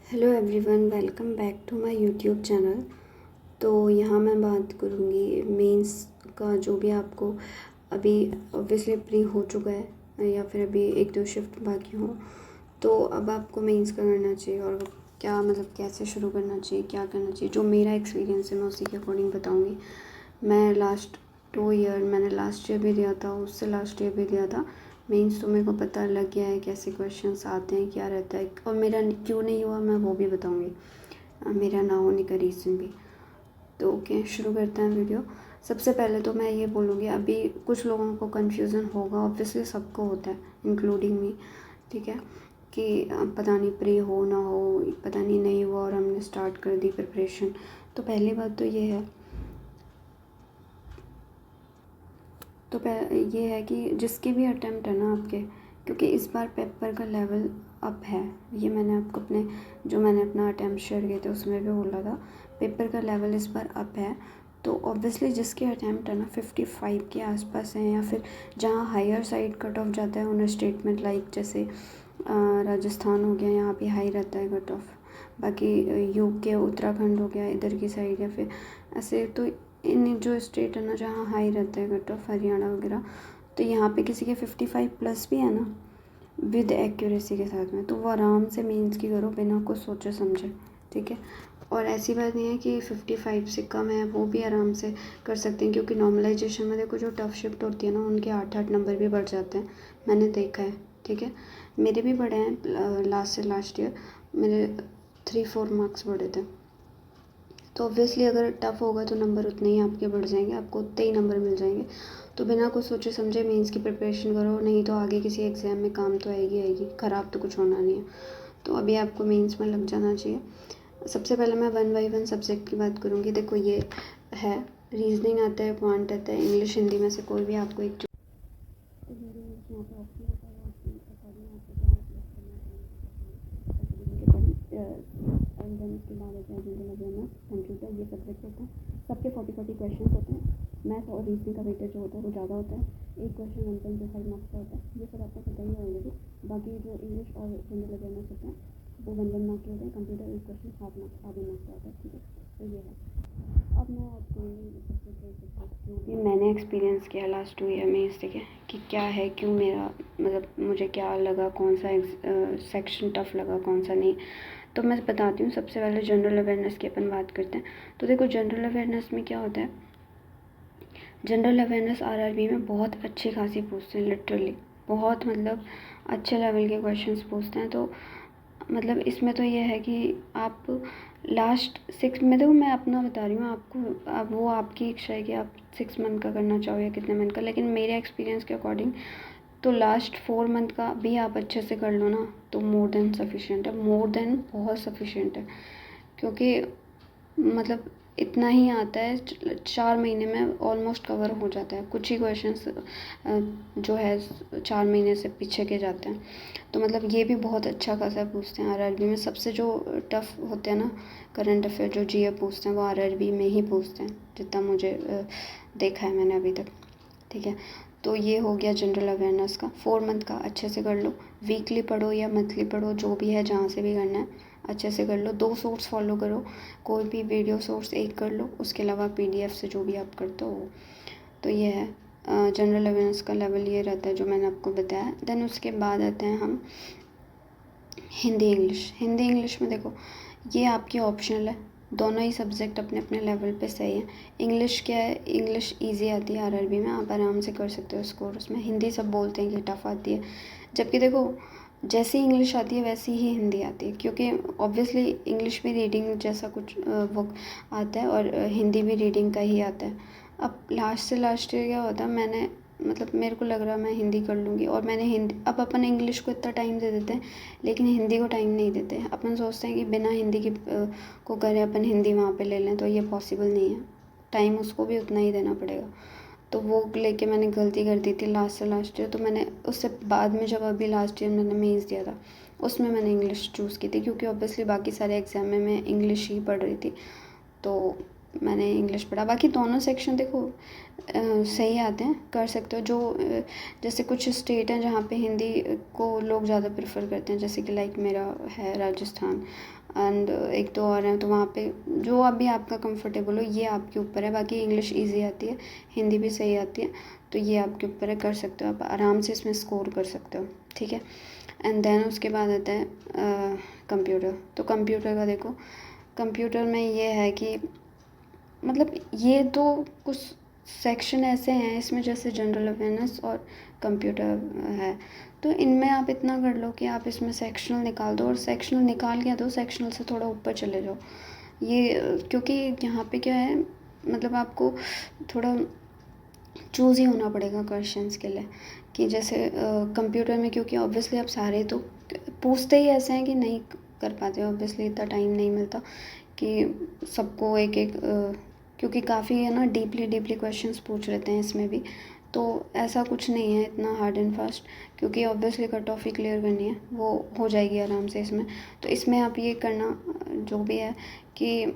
Hello everyone, welcome back to my YouTube channel. तो यहाँ मैं बात करूँगी मेंस का, जो भी आपको अभी ऑब्वियसली प्री हो चुका है या फिर अभी एक दो शिफ्ट बाकी हो, तो अब आपको मेंस का करना चाहिए और क्या कैसे शुरू करना चाहिए, क्या करना चाहिए। जो मेरा एक्सपीरियंस है मैं उसी के अकॉर्डिंग बताऊँगी। मैं लास्ट 2 ईयर मैंने लास्ट ईयर भी दिया था, उससे लास्ट ईयर भी दिया था मेंस, तो मेरे को पता लग गया है कैसे क्वेश्चंस आते हैं, क्या रहता है और मेरा क्यों नहीं हुआ मैं वो भी बताऊंगी, मेरा ना होने का रीज़न भी। तो ओके, शुरू करते हैं वीडियो। सबसे पहले तो मैं ये बोलूँगी, अभी कुछ लोगों को कन्फ्यूज़न होगा, ऑब्वियसली सबको होता है इंक्लूडिंग मी, ठीक है, कि पता नहीं प्री हो ना हो, पता नहीं हुआ और हमने स्टार्ट कर दी प्रिपरेशन। तो पहली बात तो ये है, तो ये है कि जिसके भी अटैम्प्ट है ना आपके, क्योंकि इस बार पेपर का लेवल अप है, ये मैंने आपको मैंने अपना अटैम्प्ट शेयर किए थे उसमें भी बोला था, पेपर का लेवल इस बार अप है। तो ऑब्वियसली जिसके अटैम्प्ट है ना 55 के आसपास हैं, या फिर जहाँ हायर साइड कट ऑफ जाता है उन स्टेटमेंट लाइक जैसे राजस्थान हो गया, यहाँ पे हाई रहता है कट ऑफ, बाकी यूके उत्तराखंड हो गया इधर की साइड, या फिर ऐसे तो इन जो स्टेट है ना जहाँ हाई रहता है कट ऑफ, हरियाणा वगैरह, तो यहाँ पे किसी के 55 प्लस भी है ना विद एक्यूरेसी के साथ में, तो वो आराम से मेंस की करो बिना कुछ सोचे समझे, ठीक है। और ऐसी बात नहीं है कि 55 से कम है वो भी आराम से कर सकते हैं, क्योंकि नॉर्मलाइजेशन में देखो जो टफ शिफ्ट होती है ना उनके 8-8 नंबर भी बढ़ जाते हैं, मैंने देखा है, ठीक है। मेरे भी बढ़े हैं, लास्ट से लास्ट ईयर मेरे 3-4 मार्क्स बढ़े थे। तो ऑब्वियसली अगर टफ़ होगा तो नंबर उतने ही आपके बढ़ जाएंगे, आपको उतने ही नंबर मिल जाएंगे। तो बिना कुछ सोचे समझे मेंस की प्रिपरेशन करो, नहीं तो आगे किसी एग्ज़ाम में काम तो आएगी, ख़राब तो कुछ होना नहीं है। तो अभी आपको मेंस में लग जाना चाहिए। सबसे पहले मैं 1 बाई 1 सब्जेक्ट की बात करूँगी। देखो ये है, रीजनिंग आता है, क्वांट आता है, इंग्लिश हिंदी में से कोई भी आपको एक तो हिंदी इंग्लिश यहाँ पे ऑप्शन होता है, ऑप्शन अकॉर्डिंग आपको जहाँ सिलेक्ट करना है एंड देन उसके बाद होता है जनरल अवेयरनेस, कंप्यूटर, ये सब्जेक्ट होते हैं। सबके 40 क्वेश्चन होते हैं। मैथ और रीजनिंग का वेटेज जो होता है वो ज़्यादा होता है। एक क्वेश्चन 1.25 मार्क्स का होता है, ये सब आपको पता ही है ऑलरेडी। बाकी जो इंग्लिश और जनरल अवेयरनेस होते हैं वो 1 मार्क्स के होते हैं। कंप्यूटर एक क्वेश्चन हाफ मार्क्स, आधे मार्क्स का होता है, ठीक है। तो ये है। अब मैं आपको जो भी मैंने एक्सपीरियंस किया लास्ट 2 ईयर में इससे कि क्या है, क्यों मेरा मुझे क्या लगा, कौन सा सेक्शन टफ लगा, कौन सा नहीं, तो मैं बताती हूँ। सबसे पहले जनरल अवेयरनेस की अपन बात करते हैं। तो देखो जनरल अवेयरनेस में क्या होता है, जनरल अवेयरनेस आरआरबी में बहुत अच्छी खासी पूछते हैं, लिटरली बहुत अच्छे लेवल के क्वेश्चंस पूछते हैं। तो इसमें तो ये है कि आप लास्ट 6 में, देखो मैं अपना बता रही हूँ आपको, अब वो आपकी इच्छा है कि आप 6 मंथ का करना चाहो या कितने मंथ का, लेकिन मेरे एक्सपीरियंस के अकॉर्डिंग तो लास्ट 4 मंथ का भी आप अच्छे से कर लो ना तो मोर देन सफिशिएंट है, मोर देन बहुत सफिशिएंट है। क्योंकि इतना ही आता है, 4 महीने में ऑलमोस्ट कवर हो जाता है। कुछ ही क्वेश्चंस जो है 4 महीने से पीछे के जाते हैं। तो ये भी बहुत अच्छा खासा पूछते हैं आरआरबी में। सबसे जो टफ होते हैं ना करंट अफेयर, जो जीए पूछते हैं वो आरआरबी में ही पूछते हैं, जितना मुझे देखा है मैंने अभी तक, ठीक है। तो ये हो गया जनरल अवेयरनेस का। 4 मंथ का अच्छे से कर लो, वीकली पढ़ो या मंथली पढ़ो, जो भी है जहाँ से भी करना है अच्छे से कर लो। 2 सोर्स फॉलो करो, कोई भी वीडियो सोर्स एक कर लो, उसके अलावा पीडीएफ से जो भी आप करते हो। तो ये है जनरल अवेयरनेस का लेवल, ये रहता है जो मैंने आपको बताया। देन उसके बाद आते हैं हम हिंदी इंग्लिश। हिंदी इंग्लिश में देखो ये आपकी ऑप्शनल है, दोनों ही सब्जेक्ट अपने अपने लेवल पे सही है। इंग्लिश क्या है, इंग्लिश इजी आती है आरआरबी में, आप आराम से कर सकते हो स्कोर उसमें। हिंदी सब बोलते हैं कि टफ आती है, जबकि देखो जैसी इंग्लिश आती है वैसी ही हिंदी आती है, क्योंकि ऑब्वियसली इंग्लिश भी रीडिंग जैसा कुछ वो आता है और हिंदी भी रीडिंग का ही आता है। अब लास्ट से लास्ट ईयर क्या होता है, मैंने मेरे को लग रहा मैं हिंदी कर लूँगी, और मैंने हिंदी, अब अपन इंग्लिश को इतना टाइम दे देते हैं लेकिन हिंदी को टाइम नहीं देते। अपन सोचते हैं कि बिना हिंदी की को करें अपन हिंदी वहाँ पे ले लें, तो ये पॉसिबल नहीं है, टाइम उसको भी उतना ही देना पड़ेगा। तो वो लेके मैंने गलती कर दी थी लास्ट से लास्ट ईयर। तो मैंने उससे बाद में जब अभी लास्ट ईयर मैंने मेंस दिया था उसमें मैंने इंग्लिश चूज़ की थी, क्योंकि ऑब्वियसली बाकी सारे एग्ज़ाम में मैं इंग्लिश ही पढ़ रही थी। तो मैंने इंग्लिश पढ़ा। बाकी दोनों सेक्शन देखो सही आते हैं, कर सकते हो। जो जैसे कुछ स्टेट हैं जहाँ पे हिंदी को लोग ज़्यादा प्रेफर करते हैं, जैसे कि लाइक मेरा है राजस्थान, एंड एक दो और हैं, तो वहाँ पे जो अभी आपका कंफर्टेबल हो ये आपके ऊपर है। बाकी इंग्लिश ईजी आती है, हिंदी भी सही आती है, तो ये आपके ऊपर है, कर सकते हो आप आराम से इसमें स्कोर कर सकते हो, ठीक है। एंड देन उसके बाद आता है कंप्यूटर। तो कंप्यूटर का देखो, कंप्यूटर में ये है कि मतलब ये तो कुछ सेक्शन ऐसे हैं इसमें, जैसे जनरल अवेयरनेस और कंप्यूटर है, तो इनमें आप इतना कर लो कि आप इसमें सेक्शनल निकाल दो, और सेक्शनल निकाल के दो, सेक्शनल से थोड़ा ऊपर चले जाओ। ये क्योंकि यहाँ पे क्या है, मतलब आपको थोड़ा चूज़ ही होना पड़ेगा क्वेश्चंस के लिए, कि जैसे कंप्यूटर में क्योंकि ऑब्वियसली आप सारे तो पूछते ही ऐसे हैं कि नहीं कर पाते, ऑब्वियसली इतना टाइम नहीं मिलता कि सबको एक एक क्योंकि काफ़ी है ना डीपली क्वेश्चंस पूछ लेते हैं इसमें भी, तो ऐसा कुछ नहीं है इतना हार्ड एंड फास्ट, क्योंकि ऑब्वियसली कट ऑफ ही क्लियर करनी है, वो हो जाएगी आराम से इसमें। तो इसमें आप ये करना जो भी है कि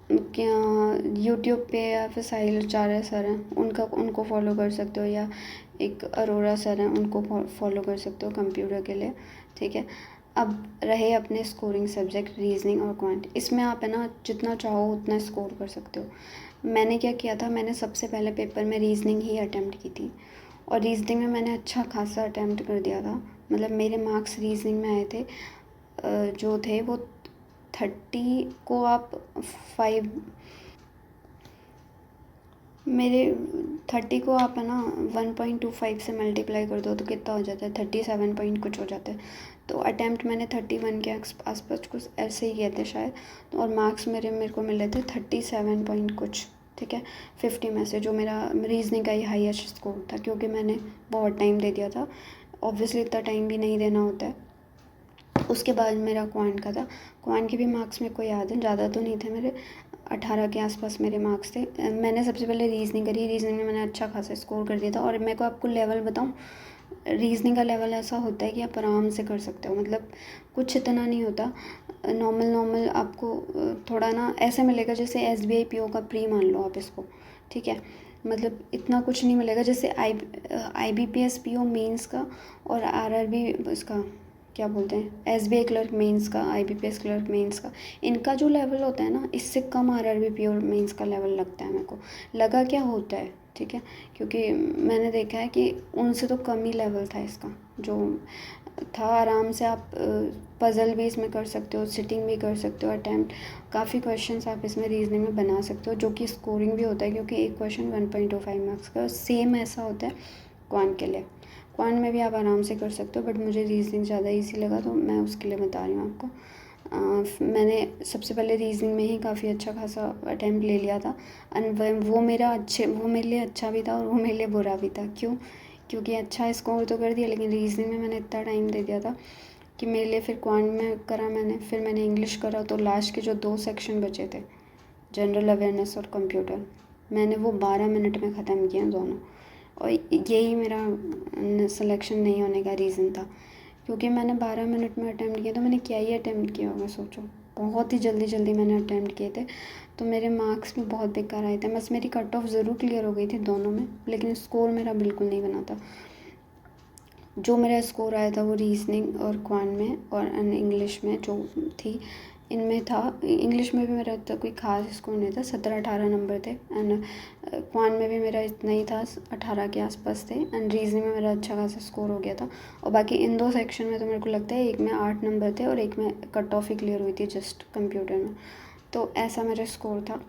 क्या यूट्यूब पे या फिर साहिल आचार्य सर हैं उनको फॉलो कर सकते हो, या एक अरोरा सर हैं उनको फॉलो कर सकते हो कंप्यूटर के लिए, ठीक है। अब रहे अपने स्कोरिंग सब्जेक्ट रीजनिंग और क्वांट, इसमें आप है ना जितना चाहो उतना स्कोर कर सकते हो। मैंने क्या किया था, मैंने सबसे पहले पेपर में रीजनिंग ही अटैम्प्ट की थी, और रीजनिंग में मैंने अच्छा खासा अटैम्प्ट कर दिया था। मतलब मेरे मार्क्स रीजनिंग में आए थे जो थे वो 30 को आप 5 मेरे 30 को आप है ना 1.25 से मल्टीप्लाई कर दो तो कितना हो जाता है, 37 पॉइंट कुछ हो जाता है। तो अटैम्प्ट मैंने 31 के आसपास कुछ ऐसे ही किए थे शायद, तो और मार्क्स मेरे को मिले थे 37 पॉइंट कुछ, ठीक है, 50 में से, जो मेरा रीजनिंग का ही हाईएस्ट स्कोर था, क्योंकि मैंने बहुत टाइम दे दिया था। ऑब्वियसली इतना टाइम भी नहीं देना होता है। उसके बाद मेरा क्वांट का था, क्वांट के भी मार्क्स मेरे को याद हैं, ज़्यादा तो नहीं थे मेरे, 18 के आसपास मेरे मार्क्स थे। मैंने सबसे पहले रीजनिंग करी, रीजनिंग में मैंने अच्छा खासा स्कोर कर दिया था। और मेरे को आपको लेवल बताऊं, रीजनिंग का लेवल ऐसा होता है कि आप आराम से कर सकते हो, मतलब कुछ इतना नहीं होता, नॉर्मल आपको थोड़ा ना ऐसे मिलेगा जैसे SBI PO का प्री मान लो आप इसको, ठीक है। मतलब इतना कुछ नहीं मिलेगा, जैसे IBPS PO मेंस का और RRB इसका क्या बोलते हैं SBI क्लर्क मेंस का, IBPS क्लर्क मेंस का, इनका जो लेवल होता है ना, इससे कम RRB PO मेंस का लेवल लगता है मेरे को, लगा क्या होता है, ठीक है। क्योंकि मैंने देखा है कि उनसे तो कम ही लेवल था इसका जो था। आराम से आप पज़ल भी इसमें कर सकते हो, सिटिंग भी कर सकते हो, अटैम्प्ट काफ़ी क्वेश्चंस आप इसमें रीजनिंग में बना सकते हो, जो कि स्कोरिंग भी होता है, क्योंकि एक क्वेश्चन 1.25 मार्क्स का। सेम ऐसा होता है क्वांट के लिए, क्वांट में भी आप आराम से कर सकते हो, बट मुझे रीजनिंग ज़्यादा ईजी लगा तो मैं उसके लिए बता रही हूँ आपको। मैंने सबसे पहले रीजनिंग में ही काफ़ी अच्छा खासा अटैम्प्ट ले लिया था, एंड वो मेरे लिए अच्छा भी था और वो मेरे लिए बुरा भी था। क्योंकि अच्छा स्कोर तो कर दिया, लेकिन रीजनिंग में मैंने इतना टाइम दे दिया था कि मेरे लिए फिर क्वांट में करा मैंने, फिर मैंने इंग्लिश करा, तो लास्ट के जो 2 सेक्शन बचे थे, जनरल अवेयरनेस और कंप्यूटर, मैंने वो 12 मिनट में ख़त्म किया दोनों। और यही मेरा सिलेक्शन नहीं होने का रीज़न था, क्योंकि मैंने 12 मिनट में अटैम्प्ट किया, तो मैंने क्या ही अटैम्प्ट किया होगा सोचो, बहुत ही जल्दी मैंने अटैम्प्ट किए थे, तो मेरे मार्क्स भी बहुत बेकार आए थे। बस मेरी कट ऑफ ज़रूर क्लियर हो गई थी दोनों में, लेकिन स्कोर मेरा बिल्कुल नहीं बना था। जो मेरा स्कोर आया था वो रीजनिंग और क्वांट में और इंग्लिश में जो थी, इनमें था। इंग्लिश में भी मेरा इतना कोई ख़ास स्कोर नहीं था, 17-18 नंबर थे, एंड क्वांट में भी मेरा इतना ही था, 18 के आसपास थे, एंड रीजनिंग में मेरा अच्छा खासा स्कोर हो गया था। और बाकी इन 2 सेक्शन में तो मेरे को लगता है एक में 8 नंबर थे और एक में कट ऑफ ही क्लियर हुई थी जस्ट कंप्यूटर में, तो ऐसा मेरा स्कोर था।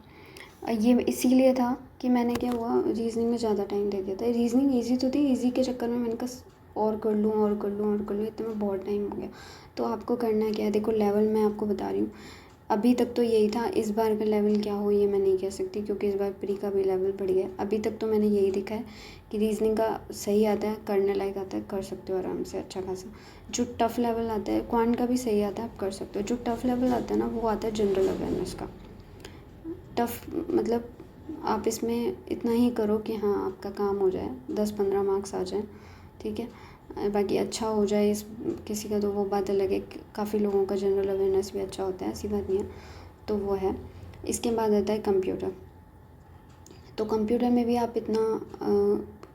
ये इसीलिए था कि मैंने क्या हुआ, रीजनिंग में ज़्यादा टाइम दे दिया था। रीजनिंग ईजी तो थी, ईजी के चक्कर में मैंने कहा और कर लूँ, इतने में बहुत टाइम हो गया। तो आपको करना क्या है, देखो लेवल मैं आपको बता रही हूँ, अभी तक तो यही था। इस बार का लेवल क्या हो ये मैं नहीं कह सकती, क्योंकि इस बार प्री का भी लेवल बढ़ गया। अभी तक तो मैंने यही देखा है कि रीजनिंग का सही आता है, करने लायक आता है, कर सकते हो आराम से अच्छा खासा। जो टफ़ लेवल आता है क्वांट का भी सही आता है, आप कर सकते हो। जो टफ़ लेवल आता है ना, वो आता है जनरल अवेयरनेस का। टफ़ मतलब आप इसमें इतना ही करो कि हाँ आपका काम हो जाए, 10-15 मार्क्स आ जाए, ठीक है। बाकी अच्छा हो जाए इस किसी का तो वो बात अलग है, काफ़ी लोगों का जनरल अवेयरनेस भी अच्छा होता है, ऐसी बात नहीं है, तो वो है। इसके बाद आता है कंप्यूटर। तो कंप्यूटर में भी आप इतना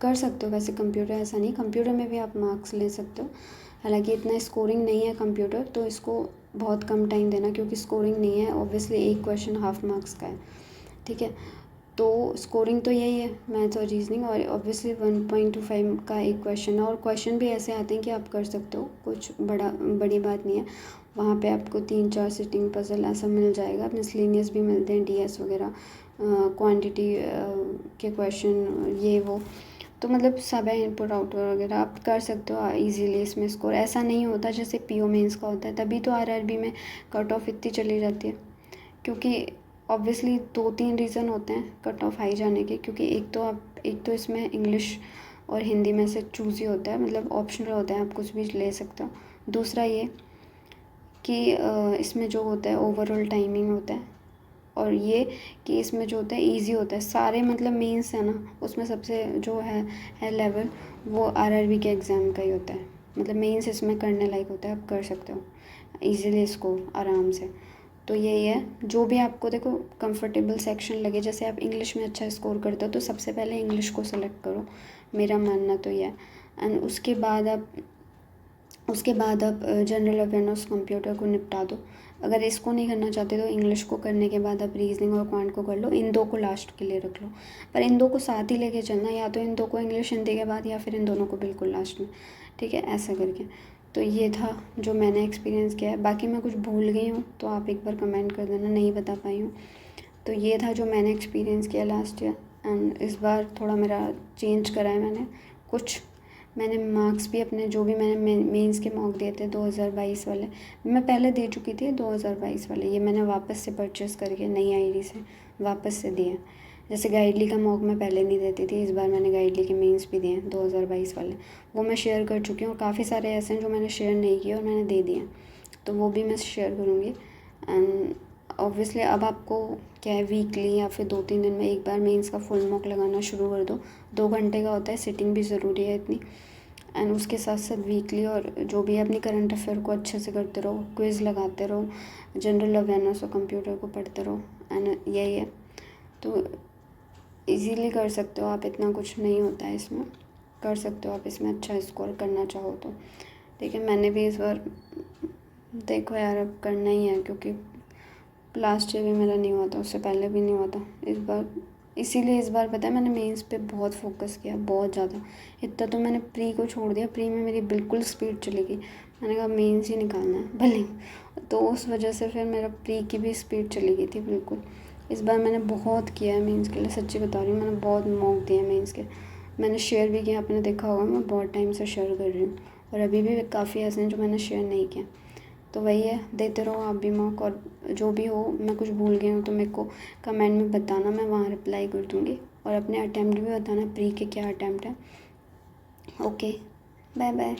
कर सकते हो। वैसे कंप्यूटर ऐसा नहीं, कंप्यूटर में भी आप मार्क्स ले सकते हो। हालांकि इतना स्कोरिंग नहीं है कंप्यूटर, तो इसको बहुत कम टाइम देना, क्योंकि स्कोरिंग नहीं है। ऑब्वियसली एक क्वेश्चन हाफ मार्क्स का है, ठीक है। तो स्कोरिंग तो यही है, मैथ्स और रीजनिंग, और ऑब्वियसली 1.25 का एक क्वेश्चन है। और क्वेश्चन भी ऐसे आते हैं कि आप कर सकते हो, कुछ बड़ी बात नहीं है। वहाँ पे आपको 3-4 सिटिंग पजल ऐसा मिल जाएगा। मिसलेनियस भी मिलते हैं, डीएस वगैरह, क्वांटिटी के क्वेश्चन, ये वो। तो मतलब सब है, इनपुट आउटपुट वगैरह आप कर सकते हो इजीली इसमें स्कोर। ऐसा नहीं होता जैसे पीओ मेंस का होता है, तभी तो आरआरबी में कट ऑफ इतनी चली जाती है। क्योंकि ऑब्वियसली 2-3 रीज़न होते हैं कट ऑफ हाई जाने के। क्योंकि एक तो इसमें इंग्लिश और हिंदी में से चूज़ ही होता है, मतलब ऑप्शनल होता है, आप कुछ भी ले सकते हो। दूसरा ये कि इसमें जो होता है ओवरऑल टाइमिंग होता है, और ये कि इसमें जो होता है इजी होता है। सारे मतलब मेंस है ना, उसमें सबसे जो है लेवल, वो आरआरबी के एग्ज़ाम का ही होता है। मतलब मेंस इसमें करने लायक होता है, आप कर सकते हो इजीली इसको आराम से। तो यही है, जो भी आपको देखो कंफर्टेबल सेक्शन लगे। जैसे आप इंग्लिश में अच्छा स्कोर करते हो तो सबसे पहले इंग्लिश को सेलेक्ट करो, मेरा मानना तो यह है। एंड उसके बाद आप जनरल अवेयरनेस कंप्यूटर को निपटा दो। अगर इसको नहीं करना चाहते तो इंग्लिश को करने के बाद आप रीजनिंग और क्वांट को कर लो। इन दो को लास्ट के लिए रख लो, पर इन दो को साथ ही लेके चलना, या तो इन दो को इंग्लिश हिंदी के बाद, या फिर इन दोनों को बिल्कुल लास्ट में, ठीक है, ऐसा करके। तो ये था जो मैंने एक्सपीरियंस किया है। बाकी मैं कुछ भूल गई हूँ तो आप एक बार कमेंट कर देना, नहीं बता पाई हूँ। तो ये था जो मैंने एक्सपीरियंस किया लास्ट ईयर। एंड इस बार थोड़ा मेरा चेंज करा है मैंने कुछ। मैंने मार्क्स भी अपने जो भी मैंने मेंस के मॉक दिए थे 2022 वाले, मैं पहले दे चुकी थी 2022 वाले, ये मैंने वापस से परचेज़ करके नई आईडी से वापस से दिए। जैसे गाइडली का मॉक मैं पहले नहीं देती थी, इस बार मैंने गाइडली के मेंस भी दिए 2022 वाले। वो मैं शेयर कर चुकी हूँ, और काफ़ी सारे ऐसे हैं जो मैंने शेयर नहीं किए और मैंने दे दिए, तो वो भी मैं शेयर करूँगी। एंड ऑब्वियसली अब आपको क्या है, वीकली या फिर 2-3 दिन में एक बार मेंस का फुल मॉक लगाना शुरू कर दो। 2 घंटे का होता है, सिटिंग भी ज़रूरी है इतनी। एंड उसके साथ साथ वीकली और जो भी अपनी करंट अफेयर को अच्छे से करते रहो, क्विज़ लगाते रहो, जनरल अवेयरनेस और कंप्यूटर को पढ़ते रहो। एंड यही है, तो इजीली कर सकते हो आप, इतना कुछ नहीं होता है इसमें, कर सकते हो आप इसमें अच्छा स्कोर करना चाहो तो, ठीक है। मैंने भी इस बार देखो यार, अब करना ही है, क्योंकि लास्ट ईयर भी मेरा नहीं हुआ था, उससे पहले भी नहीं हुआ था। इस बार इसीलिए इस बार पता है मैंने मेंस पे बहुत फोकस किया, बहुत ज़्यादा। इतना तो मैंने प्री को छोड़ दिया, प्री में मेरी बिल्कुल स्पीड चली गई। मैंने कहा मेंस ही निकालना है भले, तो उस वजह से फिर मेरा प्री की भी स्पीड चली गई थी बिल्कुल। इस बार मैंने बहुत किया है मेंस के लिए, सच्ची बता रही हूँ, मैंने बहुत मॉक दिए मेंस के। मैंने शेयर भी किया, आपने देखा होगा मैं बहुत टाइम से शेयर कर रही हूँ, और अभी भी काफ़ी ऐसे हैं जो मैंने शेयर नहीं किया। तो वही है, देते रहो आप भी मॉक, और जो भी हो, मैं कुछ भूल गई हूँ तो मेरे को कमेंट में बताना, मैं वहाँ रिप्लाई कर दूँगी। और अपने अटैम्प्ट भी बताना, प्री के क्या अटैम्प्ट है। Okay, bye bye.